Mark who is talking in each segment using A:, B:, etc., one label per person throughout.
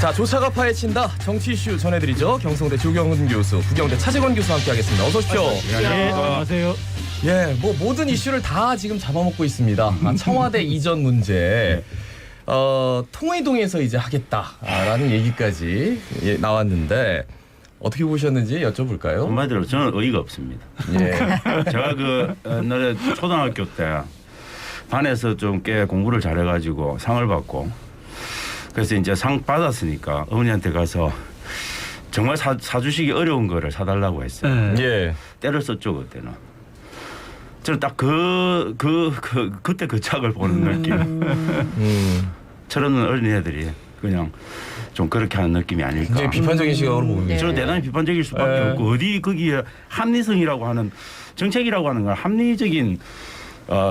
A: 자, 조차가 파헤친다. 정치 이슈 전해드리죠. 경성대 조경훈 교수, 부경대 차재건 교수 함께하겠습니다. 어서 오십시오.
B: 네, 안녕하세요.
A: 예, 뭐 모든 이슈를 다 지금 잡아먹고 있습니다. 청와대 이전 문제, 통의동에서 이제 하겠다라는 얘기까지 나왔는데 어떻게 보셨는지 여쭤볼까요?
C: 한마디로 저는 의의가 없습니다.
A: 예.
C: 제가 그 옛날에 초등학교 때 반에서 좀 꽤 공부를 잘해가지고 상을 받고. 그래서 이제 상 받았으니까 어머니한테 가서 정말 사주시기 어려운 거를 사달라고 했어요.
A: 예.
C: 때를 썼죠 그때는. 저는 딱 그때 그 착을 보는 느낌. 저런 어린애들이 그냥 좀 그렇게 하는 느낌이 아닐까.
A: 이제 비판적인 시각으로 보면
C: 저는 대단히 비판적일 수밖에 없고 어디 거기에 합리성이라고 하는 정책이라고 하는 건 합리적인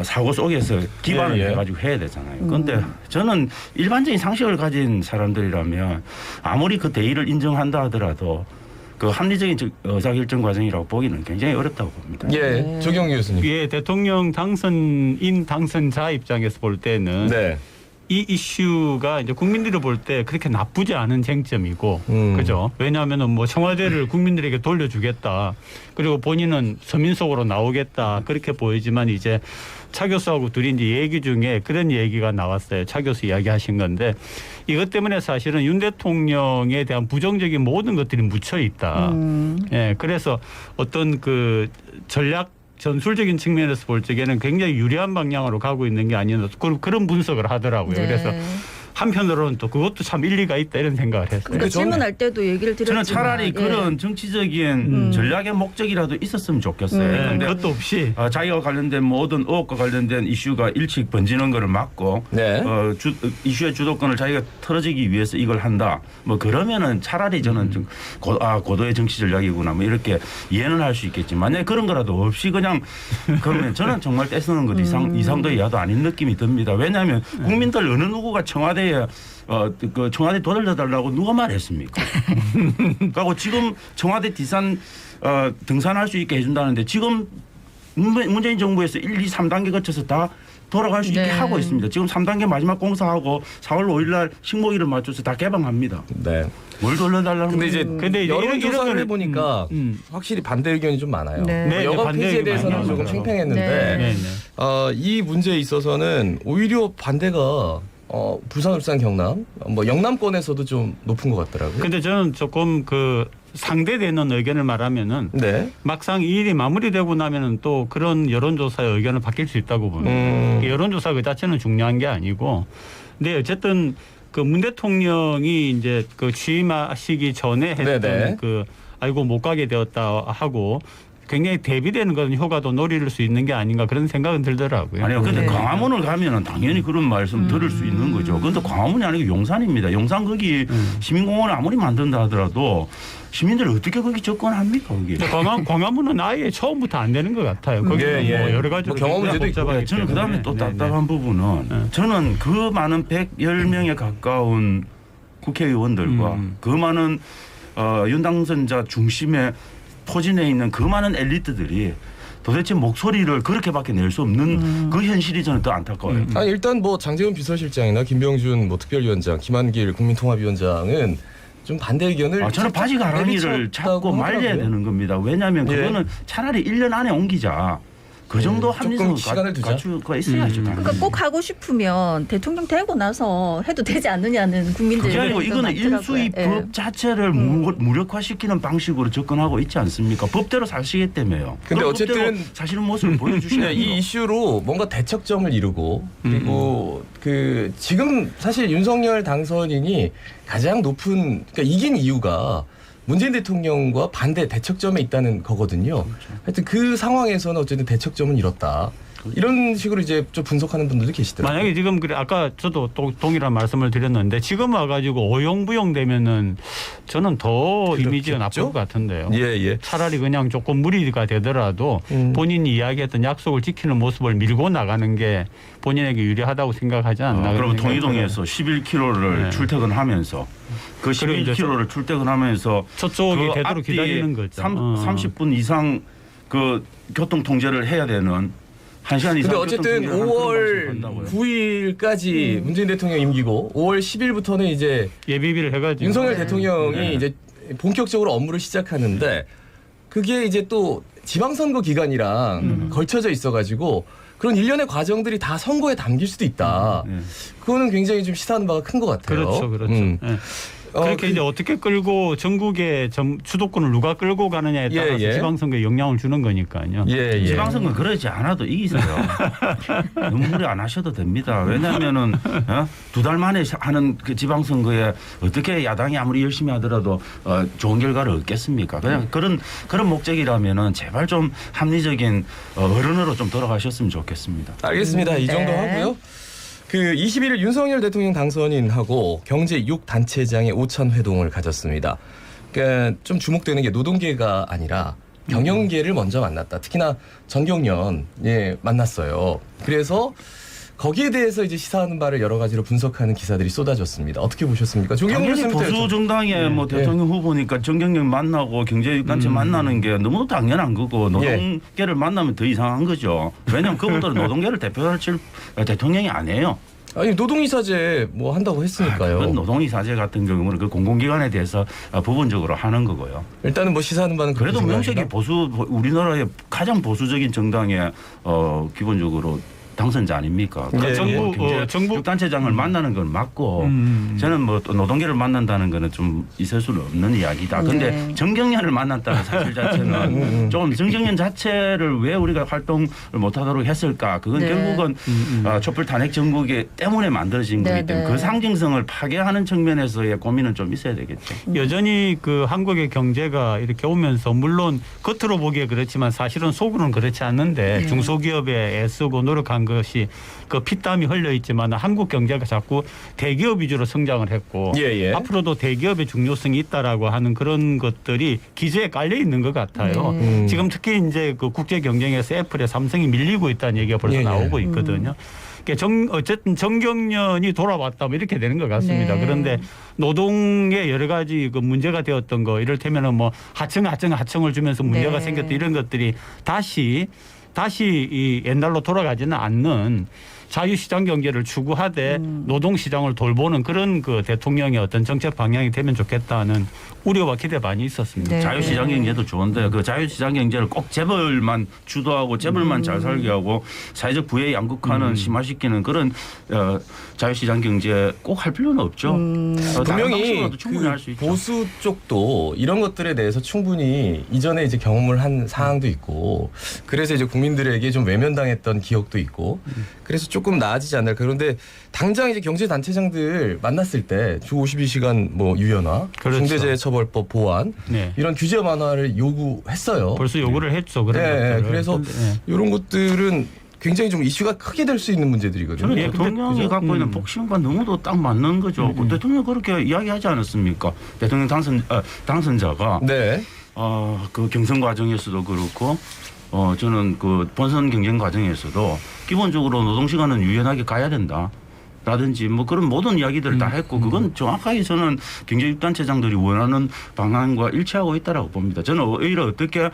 C: 사고 속에서 기반을 해가지고 해야 되잖아요. 그런데 저는 일반적인 상식을 가진 사람들이라면 아무리 그 대의를 인정한다 하더라도 그 합리적인 의사결정 과정이라고 보기는 굉장히 어렵다고 봅니다.
A: 예, 조경 교수님.
B: 예, 대통령 당선자 입장에서 볼 때는
A: 네.
B: 이 이슈가 이제 국민들이 볼 때 그렇게 나쁘지 않은 쟁점이고, 그죠? 왜냐하면은 뭐 청와대를 국민들에게 돌려주겠다. 그리고 본인은 서민 속으로 나오겠다. 그렇게 보이지만 이제 차 교수하고 둘이 이제 얘기 중에 그런 얘기가 나왔어요. 차 교수 이야기하신 건데 이것 때문에 사실은 윤 대통령에 대한 부정적인 모든 것들이 묻혀 있다. 예, 그래서 어떤 그 전술적인 측면에서 볼 적에는 굉장히 유리한 방향으로 가고 있는 게 아니었나 그런 분석을 하더라고요.
D: 네.
B: 그래서 한편으로는 또 그것도 참 일리가 있다 이런 생각을 했어요.
D: 그러니까 질문할 때도 얘기를 드렸지만
C: 저는 차라리 그런 정치적인 전략의 목적이라도 있었으면 좋겠어요.
B: 네,
C: 그런데
B: 그것도 없이
C: 자기와 관련된 모든 의혹과 관련된 이슈가 일찍 번지는 것을 막고
A: 네.
C: 이슈의 주도권을 자기가 털어지기 위해서 이걸 한다. 뭐 그러면은 차라리 저는 좀 고도의 정치 전략이구나 뭐 이렇게 이해는 할 수 있겠지만 만약에 그런 거라도 없이 그냥 그러면 저는 정말 떼쓰는 것 이상도 이하도 아닌 느낌이 듭니다. 왜냐하면 국민들 어느 누구가 청와대에 그 청와대 돈을 내달라고 누가 말했습니까? 그리고 지금 청와대 뒷산 등산할 수 있게 해준다는데 지금 문재인 정부에서 1, 2, 3단계 거쳐서 다 돌아갈 수 있게 하고 있습니다. 지금 3단계 마지막 공사하고 4월 5일 날 식목일을 맞춰서 다 개방합니다.
A: 네.
C: 뭘 돌려달라는
A: 근데 이제 여론조사를 해보니까 확실히 반대 의견이 좀 많아요.
D: 네.
A: 여가
B: 반대
A: 폐지에
B: 의견이
A: 대해서는
B: 많이
A: 조금
B: 나오더라고요.
A: 팽팽했는데
D: 네.
A: 이 문제에 있어서는 오히려 반대가 부산, 울산, 경남, 뭐 영남권에서도 좀 높은 것 같더라고요.
B: 근데 저는 조금 그 상대되는 의견을 말하면은
A: 네.
B: 막상 이 일이 마무리되고 나면은 또 그런 여론조사의 의견은 바뀔 수 있다고 봅니다. 여론조사 그 자체는 중요한 게 아니고, 근데 어쨌든 그 문 대통령이 이제 그 취임하시기 전에 했던
A: 네네.
B: 그 아이고 못 가게 되었다 하고 굉장히 대비되는 건 효과도 노릴 수 있는 게 아닌가 그런 생각은 들더라고요.
C: 아니요. 근데
D: 네.
C: 광화문을 가면은 당연히 그런 말씀 들을 수 있는 거죠. 그런데 광화문이 아니고 용산입니다. 용산 거기 시민공원을 아무리 만든다 하더라도 시민들이 어떻게 거기 접근합니까? 거기.
B: 광화문은 아예 처음부터 안 되는 것 같아요. 거기는
A: 예.
B: 뭐 여러 가지
A: 뭐 경험 문제도 있고.
C: 저는 그다음에 또 답답한 부분은 저는 그 많은 110명에 가까운 국회의원들과 그 많은 윤 당선자 중심의 포진해 있는 그 많은 엘리트들이 도대체 목소리를 그렇게밖에 낼 수 없는 그 현실이 저는 더 안타까워요.
A: 일단 뭐 장재훈 비서실장이나 김병준 뭐 특별위원장, 김한길 국민통합위원장은 좀 반대 의견을
C: 저는 바지 가랑이를 잡고 말려야 되는 겁니다. 왜냐하면 그거는 차라리 1년 안에 옮기자. 그 정도 합리성을
A: 시간을 두자.
C: 갖추고 있어야죠.
D: 그러니까 꼭 하고 싶으면 대통령 되고 나서 해도 되지 않느냐는 국민들
C: 그게 아니고 이거는 인수위
D: 예.
C: 법 자체를 무력화시키는 방식으로 접근하고 있지 않습니까? 법대로 사시기 때문에요.
A: 근데
C: 그럼
A: 어쨌든
C: 법대로 사시는 모습을 보여주셔야 돼요.
A: 이 이슈로 뭔가 대척점을 이루고 그리고 그 지금 사실 윤석열 당선인이 가장 높은 그러니까 이긴 이유가 문재인 대통령과 반대 대척점에 있다는 거거든요. 하여튼 그 상황에서는 어쨌든 대척점은 이뤘다. 이런 식으로 이제 좀 분석하는 분들도 계시더라고요.
B: 만약에 지금 그래 아까 저도 동일한 말씀을 드렸는데 지금 와가지고 오용부용 되면은 저는 더 이미지가 나쁠 것 같은데요.
A: 예.
B: 차라리 그냥 조금 무리가 되더라도 본인이 이야기했던 약속을 지키는 모습을 밀고 나가는 게 본인에게 유리하다고 생각하지 않나.
C: 그럼 통일동에서 11km를 출퇴근하면서 그 11km를 출퇴근하면서
B: 저쪽이
C: 그
B: 되도록
C: 앞뒤에
B: 기다리는 거죠.
C: 30분 이상 그 교통 통제를 해야 되는 1시간 이상.
A: 근데 어쨌든
C: 교통 통제를
A: 5월
C: 한다고요.
A: 9일까지 문재인 대통령 임기고 5월 10일부터는 이제
B: 예비비를 해가지고
A: 윤석열
D: 네.
A: 대통령이
C: 네.
A: 이제 본격적으로 업무를 시작하는데 그게 이제 또 지방선거 기간이랑 걸쳐져 있어가지고 그런 일련의 과정들이 다 선거에 담길 수도 있다.
C: 네.
A: 그거는 굉장히 좀 시사하는 바가 큰 것 같아요.
B: 그렇죠, 그렇죠.
A: 음.
B: 예. 그렇게 이제 어떻게 끌고 전국의 주도권을 누가 끌고 가느냐에 따라서
A: 예.
B: 지방선거에 영향을 주는 거니까요.
A: 예, 예.
C: 지방선거 그러지 않아도 이기세요. 너무 무리 안 하셔도 됩니다. 왜냐하면은 2달 만에 하는 그 지방선거에 어떻게 야당이 아무리 열심히 하더라도 좋은 결과를 얻겠습니까? 그냥 그런 목적이라면은 제발 좀 합리적인 어른으로 좀 돌아가셨으면 좋겠습니다.
A: 알겠습니다. 이 정도
D: 네.
A: 하고요. 그 21일 윤석열 대통령 당선인하고 경제 6단체장의 오찬 회동을 가졌습니다. 그러니까 좀 주목되는 게 노동계가 아니라 경영계를 먼저 만났다. 특히나 전경련 만났어요. 그래서 거기에 대해서 이제 시사하는 바를 여러 가지로 분석하는 기사들이 쏟아졌습니다. 어떻게 보셨습니까? 조경련
C: 당연히
A: 교수님부터
C: 보수
A: 여쭤-
C: 정당의 뭐 대통령 후보니까 정경련 만나고 경제육단체 만나는 게 너무 당연한 거고 노동계를 만나면 더 이상한 거죠. 왜냐하면 그분들은 노동계를 대표할 대통령이 아니에요.
A: 아니 노동이사제 뭐 한다고 했으니까요.
C: 그건 노동이사제 같은 경우는 그 공공기관에 대해서 부분적으로 하는 거고요.
A: 일단은 뭐 시사하는 바는 그렇게
C: 그래도 명색이
A: 생각합니다.
C: 우리나라의 가장 보수적인 정당의 기본적으로 당선자 아닙니까?
A: 예,
B: 정부-
C: 단체장을 만나는 건 맞고 저는 뭐 또 노동계를 만난다는 거는 좀 있을 수는 없는 이야기다. 근데
D: 네.
C: 정경련을 만났다는 사실 자체는 좀 정경련 자체를 왜 우리가 활동을 못하도록 했을까? 그건
D: 네.
C: 결국은 촛불 탄핵 정국에 때문에 만들어진
D: 네,
C: 거기 때문에
D: 네.
C: 그 상징성을 파괴하는 측면에서의 고민은 좀 있어야 되겠죠.
B: 여전히 그 한국의 경제가 이렇게 오면서 물론 겉으로 보기에 그렇지만 사실은 속으로는 그렇지 않는데
D: 네.
B: 중소기업에 애쓰고 노력한 것이 그 피땀이 흘려 있지만 한국 경제가 자꾸 대기업 위주로 성장을 했고
A: 예.
B: 앞으로도 대기업의 중요성이 있다라고 하는 그런 것들이 기저에 깔려 있는 것 같아요.
D: 네.
B: 지금 특히 이제 그 국제 경쟁에서 애플에 삼성이 밀리고 있다는 얘기가 벌써
A: 예.
B: 나오고 있거든요. 어쨌든 정경련이 돌아왔다 뭐 이렇게 되는 것 같습니다.
D: 네.
B: 그런데 노동의 여러 가지 그 문제가 되었던 거 이를테면은 뭐 하청을 주면서 문제가
D: 네.
B: 생겼던 이런 것들이 다시 이 옛날로 돌아가지는 않는 자유시장 경제를 추구하되 노동시장을 돌보는 그런 그 대통령의 어떤 정책 방향이 되면 좋겠다는 우려와 기대 많이 있었습니다.
D: 네.
C: 자유시장 경제도 좋은데 그 자유시장 경제를 꼭 재벌만 주도하고 재벌만 잘 살게 하고 사회적 부의 양극화는 심화시키는 그런 자유시장 경제 꼭 할 필요는 없죠. 다른
A: 분명히
C: 방식으로도 충분히
A: 그
C: 할 수 있죠.
A: 보수 쪽도 이런 것들에 대해서 충분히 이전에 이제 경험을 한 사항도 있고 그래서 이제 국민들에게 좀 외면당했던 기억도 있고 그래서 조금 나아지지 않을까. 그런데 당장 이제 경제단체장들 만났을 때 주 52시간 뭐 유연화,
B: 그렇죠.
A: 중대재해처벌법 보완
B: 네.
A: 이런 규제 완화를 요구했어요.
B: 벌써 요구를 했죠. 그런
A: 네,
B: 것들을.
A: 그래서
B: 네.
A: 이런 것들은 굉장히 좀 이슈가 크게 될 수 있는 문제들이거든요.
C: 저는
B: 예, 근데
C: 대통령이
B: 그죠?
C: 갖고 있는 복심과 너무도 딱 맞는 거죠. 대통령 그렇게 이야기하지 않았습니까? 대통령 당선자가
A: 네.
C: 그 경선 과정에서도 그렇고 저는 그 본선 경쟁 과정에서도 기본적으로 노동시간은 유연하게 가야 된다. 라든지 뭐 그런 모든 이야기들을 다 했고 그건 정확하게 저는 경제단체장들이 원하는 방향과 일치하고 있다라고 봅니다. 저는 오히려 어떻게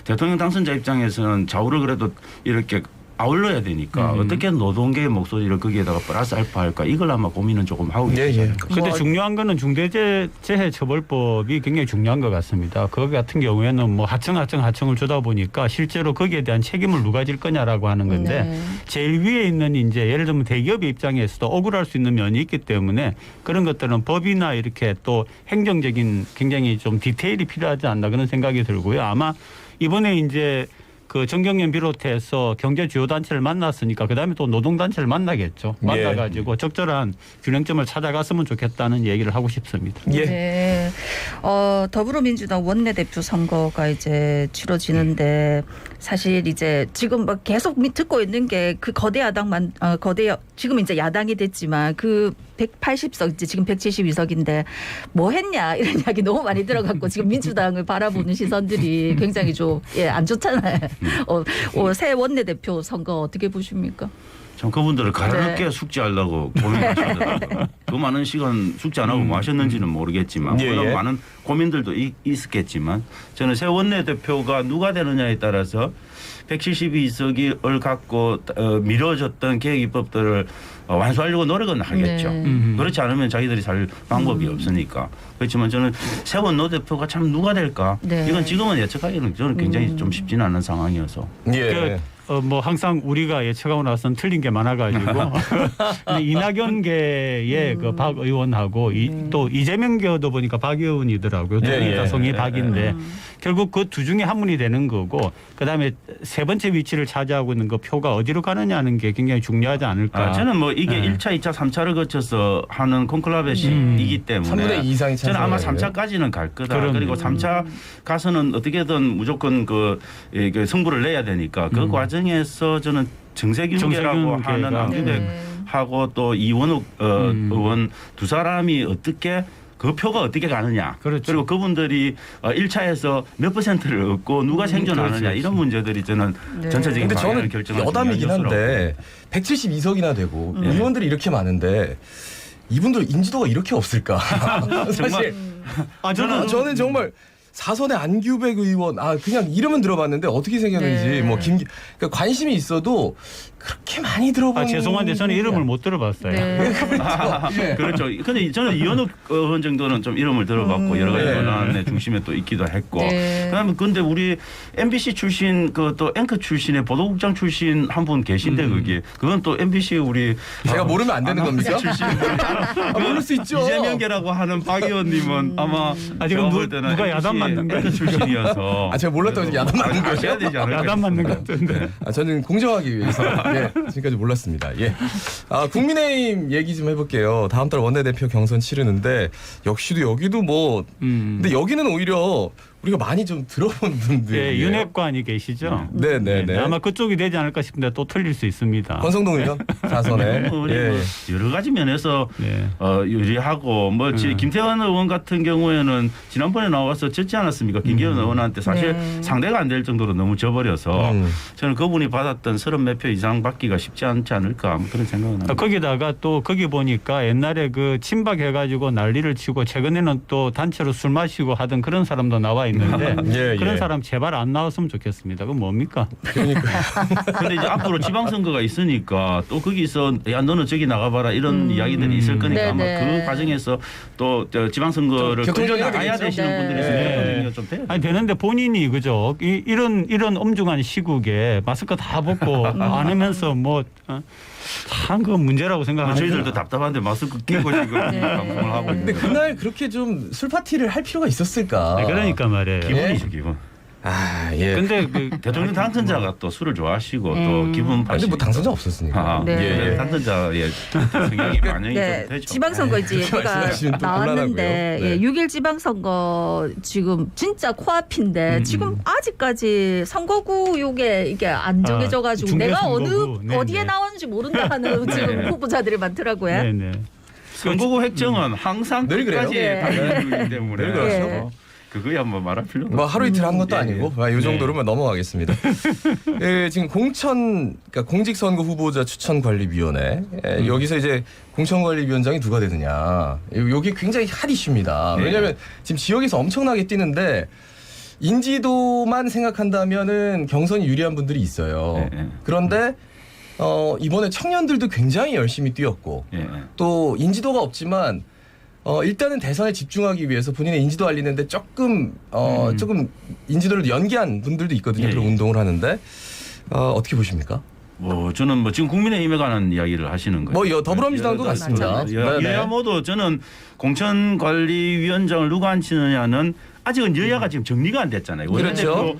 C: 대통령 당선자 입장에서는 좌우를 그래도 이렇게 아울러야 되니까 어떻게 노동계의 목소리를 거기에다가 플러스 알파 할까 이걸 아마 고민은 조금 하고
A: 예,
C: 계시지
A: 예.
C: 않을까.
B: 근데
A: 뭐-
B: 중요한 거는 중대재해처벌법이 굉장히 중요한 것 같습니다. 거기 같은 경우에는 뭐 하청을 주다 보니까 실제로 거기에 대한 책임을 누가 질 거냐라고 하는 건데
D: 네.
B: 제일 위에 있는 이제 예를 들면 대기업의 입장에서도 억울할 수 있는 면이 있기 때문에 그런 것들은 법이나 이렇게 또 행정적인 굉장히 좀 디테일이 필요하지 않나 그런 생각이 들고요. 아마 이번에 이제 그 정경련 비롯해서 경제 주요 단체를 만났으니까 그다음에 또 노동 단체를 만나겠죠.
A: 예.
B: 만나가지고 적절한 균형점을 찾아갔으면 좋겠다는 얘기를 하고 싶습니다.
A: 예.
D: 네. 더불어민주당 원내대표 선거가 이제 치러지는데 사실 이제 지금 막 계속 듣고 있는 게 그 거대 야당만 지금 이제 야당이 됐지만 그 180석 이제 지금 172석인데 뭐 했냐 이런 이야기 너무 많이 들어갔고 지금 민주당을 바라보는 시선들이 굉장히 좀 안 좋잖아요. 새 원내대표 선거 어떻게 보십니까?
C: 참 그분들을 가볍게
D: 네.
C: 숙지하려고 고민하시더라고요. 그 많은 시간 숙지 안 하고 뭐 하셨는지는 모르겠지만
A: 예,
C: 그런
A: 예.
C: 많은 고민들도 있었겠지만 저는 새 원내대표가 누가 되느냐에 따라서 172석을 갖고 미뤄졌던 계획 입법들을 완수하려고 노력은 하겠죠.
D: 네.
C: 그렇지 않으면 자기들이 살 방법이 없으니까. 그렇지만 저는 새 원내대표가 참 누가 될까?
D: 네.
C: 이건 지금은 예측하기는 저는 굉장히 좀 쉽지는 않은 상황이어서.
A: 예.
B: 뭐 항상 우리가 예측하고 나서는 틀린 게 많아가지고 근데 이낙연계의 그 박 의원하고 또 이재명계도 보니까 박 의원이더라고요.
A: 예,
B: 둘 다
A: 예.
B: 성이 박인데 결국 그 두 중에 한 분이 되는 거고 그다음에 세 번째 위치를 차지하고 있는 그 표가 어디로 가느냐는 게 굉장히 중요하지 않을까.
C: 저는 뭐 이게
B: 네.
C: 1차, 2차, 3차를 거쳐서 하는 콘클라베식이기 때문에
A: 3분의 2 이상이
C: 저는 아마
A: 찬성이에요.
C: 3차까지는 갈 거다.
B: 그럼요.
C: 그리고 3차 가서는 어떻게든 무조건 그 승부를 내야 되니까 그 과정에서 저는 정세균계라고 하는
B: 정세균계가.
C: 안규백하고 또 이원욱 의원 두 사람이 어떻게 그 표가 어떻게 가느냐.
B: 그렇죠.
C: 리고 그분들이 1차에서 몇 %를 얻고 누가 생존하느냐
B: 그렇죠.
C: 이런 문제들이 저는
D: 네.
C: 전체적인
A: 근데
C: 방향을
A: 저는
C: 결정하는
A: 여담이긴
C: 중요한 요소라고
A: 한데 172석이나 되고 의원들이 이렇게 많은데 이분들 인지도가 이렇게 없을까? 사실 저는 정말 사선의 안규백 의원 그냥 이름은 들어봤는데 어떻게 생겼는지
D: 네.
A: 뭐 그러니까 관심이 있어도 그렇게 많이 들어본
B: 죄송한데 저는 이름을 못 들어봤어요.
D: 네.
A: 예.
C: 그렇죠. 근데 저는 이현욱 의원 정도는 좀 이름을 들어봤고 여러 가지
A: 네.
C: 논란의 중심에 또 있기도 했고.
D: 네.
C: 그다음에 근데 우리 MBC 출신 그 또 앵커 출신의 보도국장 출신 한 분 계신데 그건 또 MBC 우리
A: 제가 모르면 안 되는
C: 아나운서
A: 겁니까?
C: 출신
A: 모를 수 있죠.
C: 이재명계라고 하는 박 의원님은 아마
B: 지금
C: 제가 볼 때는
B: 누가 야단
C: MBC
B: 맞는 거예요?
C: 앵커 출신이어서
A: 제가 몰랐다고 해서 야단 맞는 거예요?
C: 아셔야 되지 않을까
B: 야단 맞는 것
C: 싶습니다.
B: 같은데.
A: 저는 공정하기 위해서 지금까지 몰랐습니다. 예. 국민의힘 얘기 좀 해볼게요. 다음 달 원내대표 경선 치르는데 여기도 뭐 근데 여기는 오히려 우리가 많이 좀 들어본 분들.
B: 예, 윤핵관이 계시죠.
A: 네네네.
B: 아마 그쪽이 되지 않을까 싶은데 또 틀릴 수 있습니다.
A: 권성동 의원 사선에.
C: 우리
A: 예.
C: 뭐 여러 가지 면에서
B: 네.
C: 유리하고 김태환 의원 같은 경우에는 지난번에 나와서 졌지 않았습니까? 김기현 의원한테 사실
D: 네.
C: 상대가 안 될 정도로 너무 져버려서
A: 음.
C: 저는 그분이 받았던 30몇 표 이상 받기가 쉽지 않지 않을까 뭐 그런 생각은 합니다.
B: 거기다가 또 거기 보니까 옛날에 그 친박해가지고 난리를 치고 최근에는 또 단체로 술 마시고 하던 그런 사람도 나와 있는데
A: 예,
B: 그런
A: 예.
B: 사람 제발 안 나왔으면 좋겠습니다. 그건 뭡니까?
C: 근데 이제 앞으로 지방선거가 있으니까 또 거기서 야 너는 저기 나가봐라 이런 이야기들이 있을 거니까 아마
D: 네네.
C: 그 과정에서 또 지방선거를
A: 좀
C: 끌려
A: 교통정리가
C: 나가야
A: 되겠죠.
C: 되시는
D: 네.
C: 분들이 있으니까 좀 돼야
B: 아니 되는데 본인이 그죠? 이런 엄중한 시국에 마스크 다 벗고 안 하면서 참 그 문제라고 생각합니다.
C: 저희들도 답답한데 마스크 끼고 지금
D: 네.
C: 방송을 하고
A: 근데
C: 있는데
A: 그날 그렇게 좀 술 파티를 할 필요가 있었을까?
B: 네, 그러니까 말이에요.
C: 기분이죠 기분.
A: 예.
B: 근데 그
C: 대통령 당선자가 또 술을 좋아하시고 또 기분
A: 근데 뭐 당선자 없었으니까.
D: 네.
A: 예.
C: 당선자의 성향이 반영이
D: 네,
C: 좀 되죠.
D: 지방선거 이제
A: 그렇게
D: 얘기가
A: 말씀하시면 또
D: 나왔는데
A: 곤란하고요. 네.
D: 6일 지방선거 지금 진짜 코앞인데 지금 아직까지 선거구 요게 이게 안 정해져가지고
B: 중대
D: 내가
B: 선거구. 네네.
D: 어디에 나오는지 모른다 하는 지금 후보자들이 많더라고요.
B: 네네.
C: 선거구 획정은 항상
A: 늘 그래요?
C: 끝까지
D: 예.
C: 반영이 되기 때문에
A: 늘 그렇죠.
C: 뭐 그거야 뭐 말할 필요가
A: 뭐 하루 이틀 한 것도
C: 예,
A: 아니고
C: 예.
A: 이 정도로만 넘어가겠습니다. 지금 그러니까 공직선거 후보자 추천관리위원회 여기서 이제 공천관리위원장이 누가 되느냐 여기 굉장히 핫 이슈입니다.
C: 네.
A: 왜냐하면 지금 지역에서 엄청나게 뛰는데 인지도만 생각한다면은 경선이 유리한 분들이 있어요.
C: 네.
A: 그런데 이번에 청년들도 굉장히 열심히 뛰었고
C: 예.
A: 또 인지도가 없지만 일단은 대선에 집중하기 위해서 본인의 인지도 알리는데 조금 인지도를 연기한 분들도 있거든요.
C: 예,
A: 그런
C: 예.
A: 운동을 하는데 어떻게 보십니까?
C: 뭐 저는 뭐 지금 국민의힘에 관한 이야기를 하시는 거예요.
A: 뭐 더불어민주당도
C: 예,
A: 같습니다.
C: 여야
A: 네네.
C: 모두 저는 공천관리위원장을 누가 앉히느냐는 아직은 여야가 지금 정리가 안 됐잖아요.
A: 그렇죠.
C: 원내대표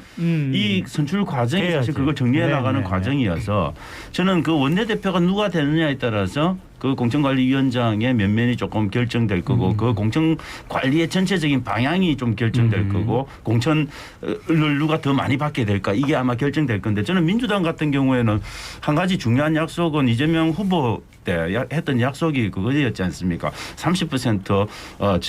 C: 이 선출 과정이 사실
B: 해야죠.
C: 그걸 정리해 나가는
B: 네네네.
C: 과정이어서 저는 그 원내대표가 누가 되느냐에 따라서 그 공천관리위원장의 면면이 조금 결정될 거고 그 공천관리의 전체적인 방향이 좀 결정될 거고 공천을 누가 더 많이 받게 될까 이게 아마 결정될 건데 저는 민주당 같은 경우에는 한 가지 중요한 약속은 이재명 후보 때 했던 약속이 그거였지 않습니까? 30%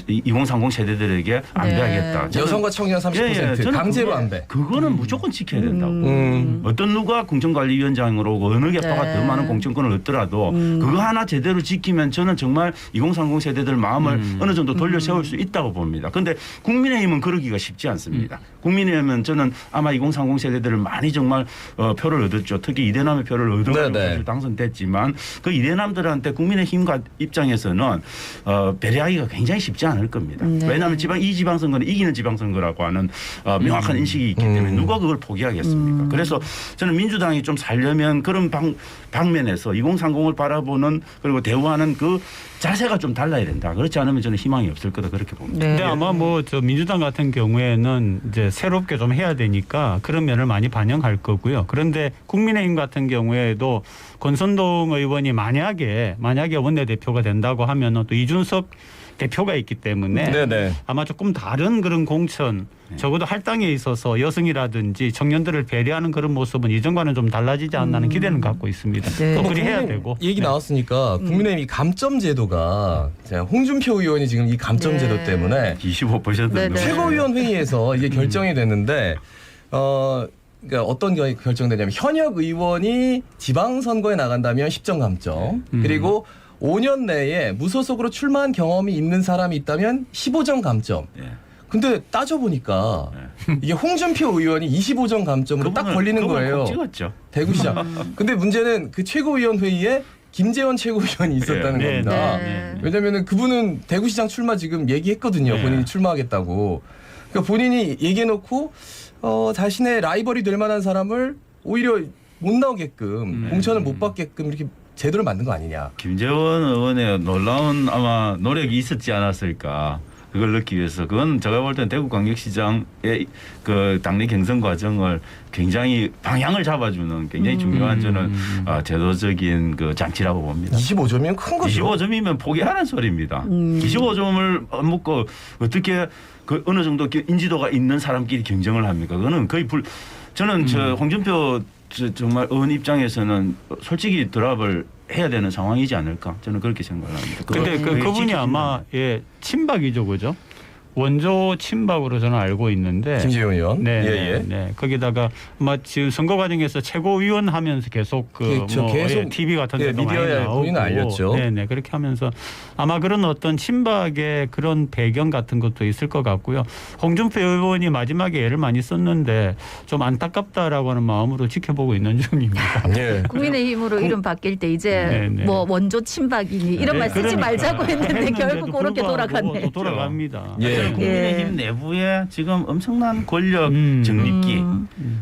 C: 2030 세대들에게 안배하겠다.
D: 네.
A: 여성과 청년 30%
C: 저는
A: 강제로
C: 그거-
A: 안배.
C: 그거는 무조건 지켜야 된다고.
A: 음.
C: 어떤 누가 공천관리위원장으로 어느 개파가
D: 네.
C: 더 많은 공천권을 얻더라도 그거 하나 제대로 지키면 저는 정말 2030 세대들 마음을 어느 정도 돌려 세울 수 있다고 봅니다. 그런데 국민의힘은 그러기가 쉽지 않습니다. 국민의힘은 저는 아마 2030 세대들을 많이 정말 표를 얻었죠. 특히 이대남의 표를 얻어가지고
A: 네네.
C: 사실 당선됐지만 그 이대남들한테 국민의힘과 입장에서는 배려하기가 굉장히 쉽지 않을 겁니다.
D: 네.
C: 왜냐하면 이 지방선거는 이기는 지방선거라고 하는 명확한 인식이 있기 때문에 누가 그걸 포기하겠습니까? 그래서 저는 민주당이 좀 살려면 그런 방면에서 2030을 바라보는 그리고 대우하는 그 자세가 좀 달라야 된다. 그렇지 않으면 저는 희망이 없을 거다 그렇게 봅니다.
D: 네.
B: 근데 아마 뭐 저 민주당 같은 경우에는 이제 새롭게 좀 해야 되니까 그런 면을 많이 반영할 거고요. 그런데 국민의힘 같은 경우에도 권선동 의원이 만약에 원내대표가 된다고 하면은 또 이준석 대표가 있기 때문에
A: 네네.
B: 아마 조금 다른 그런 공천 적어도 할당에 있어서 여성이라든지 청년들을 배려하는 그런 모습은 이전과는 좀 달라지지 않나는 기대는 갖고 있습니다.
D: 네.
B: 또 그리 해야
A: 국민의힘
B: 되고.
A: 얘기
B: 네.
A: 나왔으니까 국민의힘 이 감점 제도가 홍준표 의원이 지금 이 감점
D: 네.
A: 제도 때문에
C: 25%
D: 네네.
A: 최고위원 회의에서 이게 결정이 됐는데 그러니까 어떤 게 결정되냐면 현역 의원이 지방선거에 나간다면 10점 감점 그리고 5년 내에 무소속으로 출마한 경험이 있는 사람이 있다면 15점 감점.
C: 네.
A: 근데 따져보니까 이게 홍준표 의원이 25점 감점으로 딱 걸리는 거예요.
C: 찍었죠.
A: 대구시장. 근데 문제는 그 최고위원 회의에 김재원 최고위원이 있었다는
B: 네,
A: 겁니다.
D: 네.
A: 왜냐면은 그분은 대구시장 출마 지금 얘기했거든요.
C: 네.
A: 본인이 출마하겠다고. 그러니까 본인이 얘기해놓고 자신의 라이벌이 될 만한 사람을 오히려 못 나오게끔 공천을 못 받게끔 이렇게 제도를 만든 거 아니냐.
C: 김재원 의원의 놀라운 아마 노력이 있었지 않았을까. 그걸 넣기 위해서 그건 제가 볼 때는 대구광역시장의 그 당내 경선 과정을 굉장히 방향을 잡아주는 굉장히 중요한 저는 제도적인 그 장치라고 봅니다.
A: 25점이면 큰 거죠.
C: 25점이면 포기하는 소리입니다. 25점을 묻고 어떻게 그 어느 정도 인지도가 있는 사람끼리 경쟁을 합니까? 그거는 거의 저는 저 홍준표 정말 의원 입장에서는 솔직히 드랍을 해야 되는 상황이지 않을까 저는 그렇게 생각합니다.
B: 근데 그분이 아마 친박이죠, 그죠? 원조 친박으로 저는 알고 있는데.
A: 김재원 의원.
B: 네,
A: 예.
B: 네. 거기다가 아마 지금 선거 과정에서 최고위원 하면서 계속
A: 그렇죠. 계속
B: TV 같은
A: 예,
B: 데도 많이
A: 미디어에
B: 나오고
A: 본인은 알렸죠.
B: 네, 그렇게 하면서 아마 그런 어떤 친박의 그런 배경 같은 것도 있을 것 같고요. 홍준표 의원이 마지막에 애를 많이 썼는데 좀 안타깝다라고 하는 마음으로 지켜보고 있는 중입니다.
A: 예.
D: 국민의힘으로 이름 바뀔 때 이제
B: 네.
D: 뭐 원조 친박이니 이런 말 쓰지
B: 그러니까.
D: 말자고 했는데
B: 했는데도
D: 결국 그렇게
B: 불구하고
D: 돌아갔네.
B: 또 돌아갑니다.
A: 예.
C: 국민의힘 내부에 지금 엄청난 권력 정립기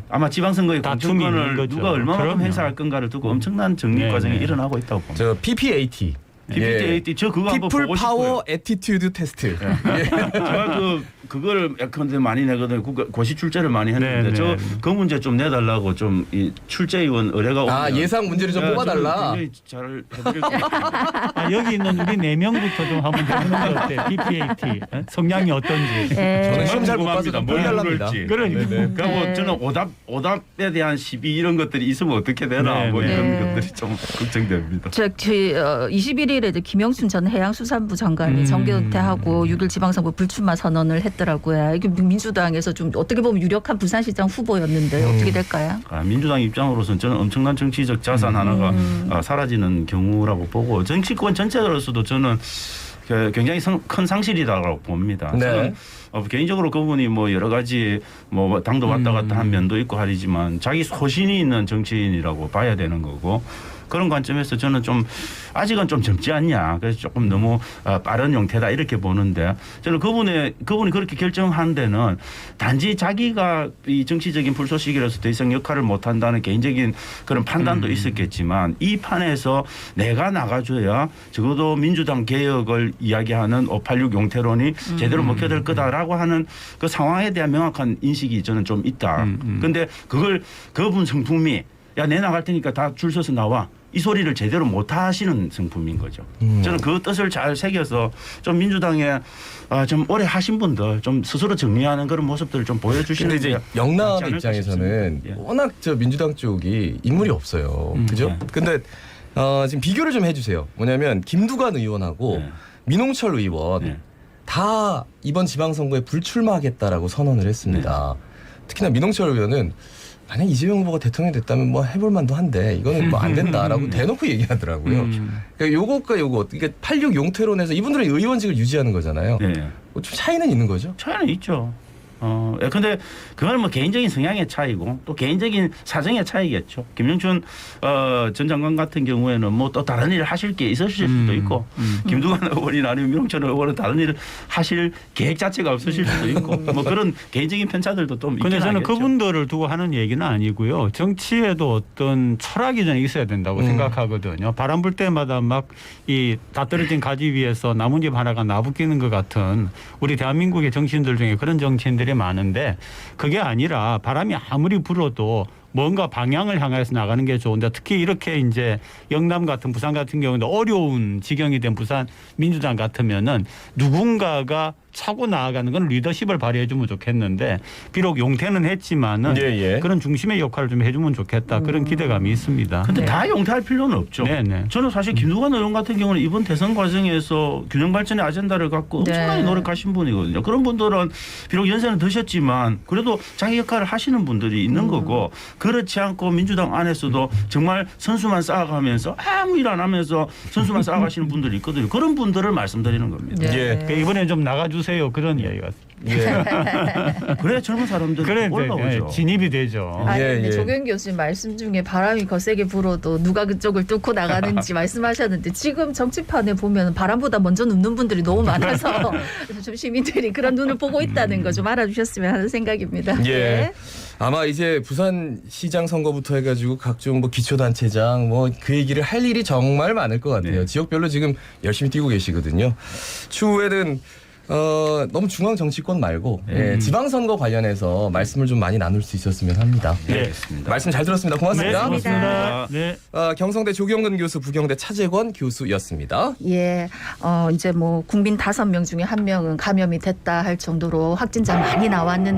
C: 아마 지방선거의
B: 다툼이 있는
C: 공천권을
B: 거죠.
C: 누가 얼마만큼
B: 그럼요.
C: 행사할 건가를 두고 엄청난 정립
B: 네,
C: 과정이
B: 네.
C: 일어나고 있다고 봅니다.
A: 저 PPAT.
C: PPT 저 그거 한번
A: 피플
C: 보고
A: 파워
C: 싶어요.
A: 애티튜드 테스트.
C: 제가 그걸 약간 많이 내거든요. 고시 출제를 많이 했는데
B: 네, 네.
C: 그 문제 좀 내달라고 좀 이 출제위원 의뢰가 오면
A: 아 예상 문제를 좀 뽑아달라.
C: 굉장히 잘 해드릴 것 같아요.
B: 여기 있는 우리 4명부터 좀 한번 해보는 거 어때요? BPAT 성향이 어떤지.
A: 저는 시험 잘 못 봐서
C: 궁금합니다.
A: 좀
C: 뭘
A: 꼴달랍니다.
C: 물을지.
B: 그러니까.
C: 그리고
D: 네.
C: 저는 오답에 대한 시비 이런 것들이 있으면 어떻게 되나
B: 네,
C: 뭐
B: 네.
C: 이런
D: 네.
C: 것들이 좀 걱정됩니다.
D: 21일에 이제 김영춘 전 해양수산부 장관이 정계은퇴하고 6일 지방선거 불출마 선언을 했더라고요. 이게 민주당에서 좀 어떻게 보면 유력한 부산시장 후보였는데 어떻게 될까요?
C: 민주당 입장으로서는 저는 엄청난 정치적 자산 하나가 사라지는 경우라고 보고 정치권 전체로서도 저는 굉장히 큰 상실이라고 봅니다.
A: 네.
C: 저는 개인적으로 그분이 뭐 여러 가지 뭐 당도 왔다 갔다 한 면도 있고 하지만 자기 소신이 있는 정치인이라고 봐야 되는 거고 그런 관점에서 저는 좀 아직은 좀 젊지 않냐. 그래서 조금 너무 빠른 용태다 이렇게 보는데 저는 그분이 그렇게 결정한 데는 단지 자기가 이 정치적인 불쏘시개로서 더 이상 역할을 못한다는 개인적인 그런 판단도 있었겠지만 이 판에서 내가 나가줘야 적어도 민주당 개혁을 이야기하는 586 용태론이 제대로 먹혀들 거다라고 하는 그 상황에 대한 명확한 인식이 저는 좀 있다. 근데 그분 성품이 야, 내 나갈 테니까 다 줄 서서 나와. 이 소리를 제대로 못 하시는 성품인 거죠. 저는 그 뜻을 잘 새겨서 좀 민주당에 좀 오래 하신 분들 좀 스스로 정리하는 그런 모습들을 좀 보여주시는
A: 근데 이제
C: 게 낫지
A: 영남
C: 않을까
A: 입장에서는
C: 싶습니다. 예.
A: 워낙 저 민주당 쪽이 인물이 없어요. 그죠?
C: 네.
A: 근데 지금 비교를 좀 해주세요. 뭐냐면 김두관 의원하고
C: 네.
A: 민홍철 의원
C: 네.
A: 다 이번 지방선거에 불출마하겠다라고 선언을 했습니다. 특히나 민홍철 의원은 만약 이재명 후보가 대통령이 됐다면 뭐 해볼 만도 한데 이거는 뭐 안 된다라고 대놓고 얘기하더라고요. 그러니까 요것과 요것, 그러니까 86 용태론에서 이분들은 의원직을 유지하는 거잖아요.
C: 네.
A: 좀 차이는 있는 거죠?
C: 차이는 있죠. 근데 그건 뭐 개인적인 성향의 차이고 또 개인적인 사정의 차이겠죠. 김영춘 전 장관 같은 경우에는 뭐 또 다른 일을 하실 게 있으실 수도 있고 김두관 의원이나 아니면 민홍철 의원은 다른 일을 하실 계획 자체가 없으실 수도 있고 뭐 그런 개인적인 편차들도 좀 있긴
B: 근데 저는
C: 하겠죠.
B: 그분들을 두고 하는 얘기는 아니고요. 정치에도 어떤 철학이 저는 있어야 된다고 생각하거든요. 바람 불 때마다 막 이 다 떨어진 가지 위에서 나뭇잎 하나가 나부끼는 것 같은 우리 대한민국의 정치인들 중에 그런 정치인들이 많은데 그게 아니라 바람이 아무리 불어도 뭔가 방향을 향해서 나가는 게 좋은데 특히 이렇게 이제 영남 같은 부산 같은 경우는 어려운 지경이 된 부산 민주당 같으면은 누군가가 차고 나아가는 건 리더십을 발휘해 주면 좋겠는데 비록 용태는 했지만은
A: 예.
B: 그런 중심의 역할을 좀 해주면 좋겠다 그런 기대감이 있습니다.
C: 근데
D: 네.
C: 다 용퇴할 필요는 없죠.
B: 네네.
C: 저는 사실 김두관 의원 같은 경우는 이번 대선 과정에서 균형 발전의 아젠다를 갖고 엄청나게
D: 네.
C: 노력하신 분이거든요. 그런 분들은 비록 연세는 드셨지만 그래도 자기 역할을 하시는 분들이 있는 거고 그렇지 않고 민주당 안에서도 정말 선수만 쌓아가면서 아무 일 안 하면서 선수만 쌓아가시는 분들이 있거든요. 그런 분들을 말씀드리는 겁니다.
D: 네.
A: 예.
B: 그러니까 이번에 좀 나가주세요 그런 이야기 같습니다.
A: 예.
C: 그래야 젊은 사람들이
B: 그래
C: 올라오죠.
B: 진입이 되죠.
D: 아니
A: 예,
D: 근데
A: 예.
D: 조경 교수님 말씀 중에 바람이 거세게 불어도 누가 그쪽을 뚫고 나가는지 말씀하셨는데 지금 정치판에 보면 바람보다 먼저 눕는 분들이 너무 많아서 좀 시민들이 그런 눈을 보고 있다는 거 좀 알아주셨으면 하는 생각입니다.
A: 예. 아마 이제 부산시장 선거부터 해가지고 각종 뭐 기초단체장 뭐 그 얘기를 할 일이 정말 많을 것 같아요.
C: 네.
A: 지역별로 지금 열심히 뛰고 계시거든요. 추후에는 너무 중앙 정치권 말고 지방선거 관련해서 말씀을 좀 많이 나눌 수 있었으면 합니다.
C: 네, 알겠습니다.
A: 말씀 잘 들었습니다. 고맙습니다.
B: 네, 고맙습니다. 네.
A: 경성대 조경근 교수, 부경대 차재권 교수였습니다.
D: 예, 이제 뭐 국민 5명 중에 1명은 감염이 됐다 할 정도로 확진자 많이 나왔는데